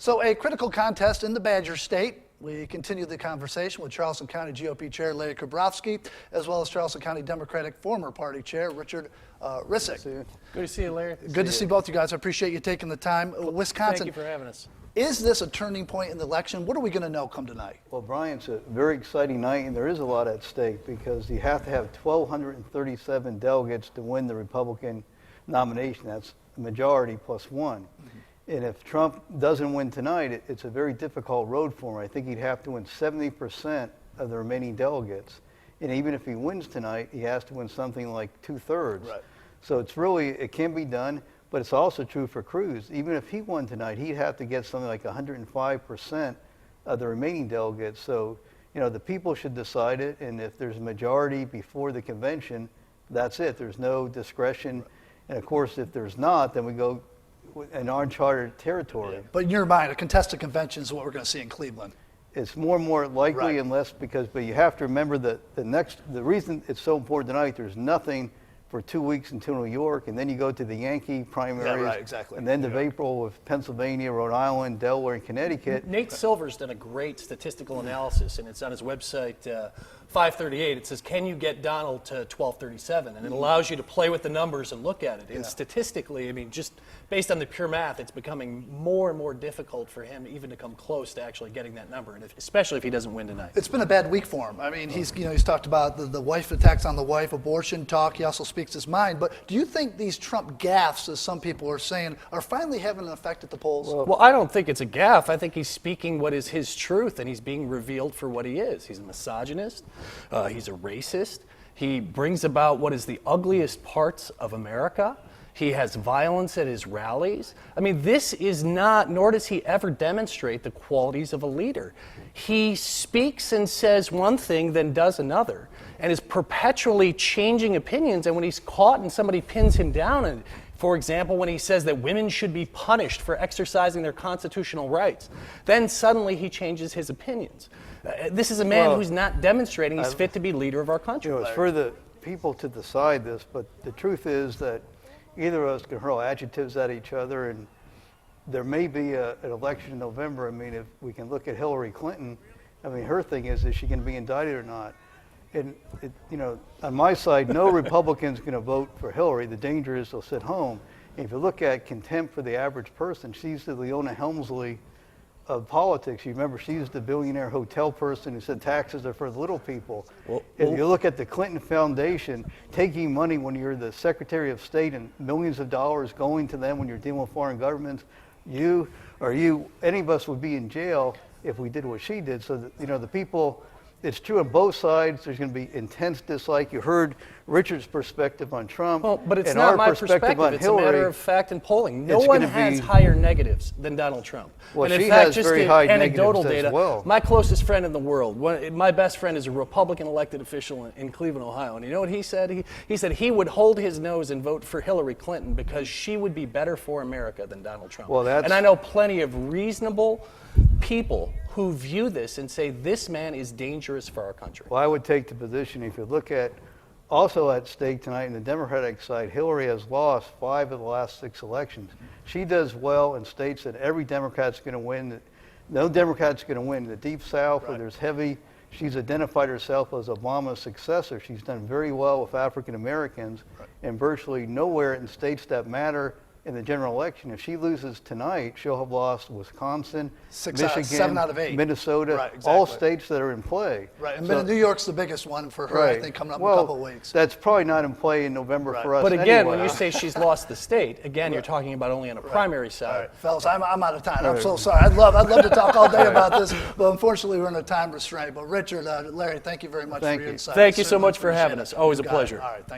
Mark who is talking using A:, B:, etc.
A: So a critical contest in the Badger State. We continue the conversation with Charleston County GOP Chair Larry Krabrowski, as well as Charleston County Democratic former party chair Richard Rissick.
B: Good to see you, Larry.
A: Good to see both you guys. I appreciate you taking the time. Wisconsin.
B: Thank you for having us.
A: Is this a turning point in the election? What are we going to know come tonight?
C: Well, Brian, it's a very exciting night, and there is a lot at stake because you have to have 1,237 delegates to win the Republican nomination. That's a majority plus one. And if Trump doesn't win tonight, it's a very difficult road for him. I think he'd have to win 70% of the remaining delegates. And even if he wins tonight, he has to win something like 2/3.
A: Right.
C: So it can be done, but it's also true for Cruz. Even if he won tonight, he'd have to get something like 105% of the remaining delegates. So, the people should decide it, and if there's a majority before the convention, that's it. There's no discretion. Right. And of course, if there's not, then we go in uncharted territory.
A: Yeah. But in your mind, a contested convention is what we're going to see in Cleveland.
C: It's more and more likely,
A: right.
C: But you have to remember that the reason it's so important tonight, there's nothing for 2 weeks until New York, and then you go to the Yankee primaries,
A: yeah, right, exactly.
C: And then of April with Pennsylvania, Rhode Island, Delaware, and Connecticut.
B: Nate Silver's done a great statistical analysis, and it's on his website, 538. It says, can you get Donald to 1237? And it allows you to play with the numbers and look at it. And statistically, just based on the pure math, it's becoming more and more difficult for him even to come close to actually getting that number, and especially if he doesn't win tonight.
A: It's been a bad week for him. He's talked about the wife attacks on the wife, abortion talk. He also speaks his mind. But do you think these Trump gaffes, as some people are saying, are finally having an effect at the polls?
B: Well, I don't think it's a gaffe. I think he's speaking what is his truth, and he's being revealed for what he is. He's a misogynist. He's a racist. He brings about what is the ugliest parts of America. He has violence at his rallies. This is not, nor does he ever demonstrate the qualities of a leader. He speaks and says one thing, then does another, and is perpetually changing opinions. And when he's caught and somebody pins him down, and for example, when he says that women should be punished for exercising their constitutional rights, then suddenly he changes his opinions. This is a man who's not demonstrating he's fit to be leader of our country.
C: It's for the people to decide this, but the truth is that either of us can hurl adjectives at each other, and there may be an election in November. If we can look at Hillary Clinton, her thing is she going to be indicted or not? And, on my side, no Republican's going to vote for Hillary. The danger is they'll sit home. And if you look at contempt for the average person, she's the Leona Helmsley of politics. You remember she's the billionaire hotel person who said taxes are for the little people. If you look at the Clinton Foundation, taking money when you're the Secretary of State and millions of dollars going to them when you're dealing with foreign governments, any of us would be in jail if we did what she did. So that, the people, it's true on both sides. There's going to be intense dislike. You heard Richard's perspective on Trump.
B: But it's
C: and
B: not
C: our
B: my
C: perspective on
B: It's
C: Hillary.
B: a matter of fact and polling. No one has higher negatives than Donald Trump.
C: Well,
B: and in
C: she
B: fact,
C: has
B: just
C: very
B: the
C: high
B: anecdotal
C: negatives
B: data.
C: as well.
B: My closest friend in the world, my best friend is a Republican elected official in Cleveland, Ohio. And you know what he said? He said he would hold his nose and vote for Hillary Clinton because she would be better for America than Donald Trump. And I know plenty of reasonable people who view this and say this man is dangerous for our country.
C: Well, I would take the position, if you look at also at stake tonight in the Democratic side, Hillary has lost 5 of the last 6 elections. She does well in states that every Democrat's going to win. No Democrat's going to win. The Deep South, where there's heavy, she's identified herself as Obama's successor. She's done very well with African Americans, and virtually nowhere in states that matter in the general election. If she loses tonight, she'll have lost Wisconsin, Michigan,
A: 7 out of 8.
C: Minnesota, all states that are in play.
A: Right, and New York's the biggest one for her, I think, coming up in a couple of weeks.
C: That's probably not in play in November for us.
B: But again,
C: anyway.
B: when you say she's lost the state, again, you're talking about only on a primary side.
A: All right, fellas, I'm out of time. I'm so sorry. I'd love to talk all day about this, but unfortunately we're in a time restraint. But Richard, Larry, thank you very much for your insights.
B: Thank you so much for having us. Always a pleasure.
A: All right,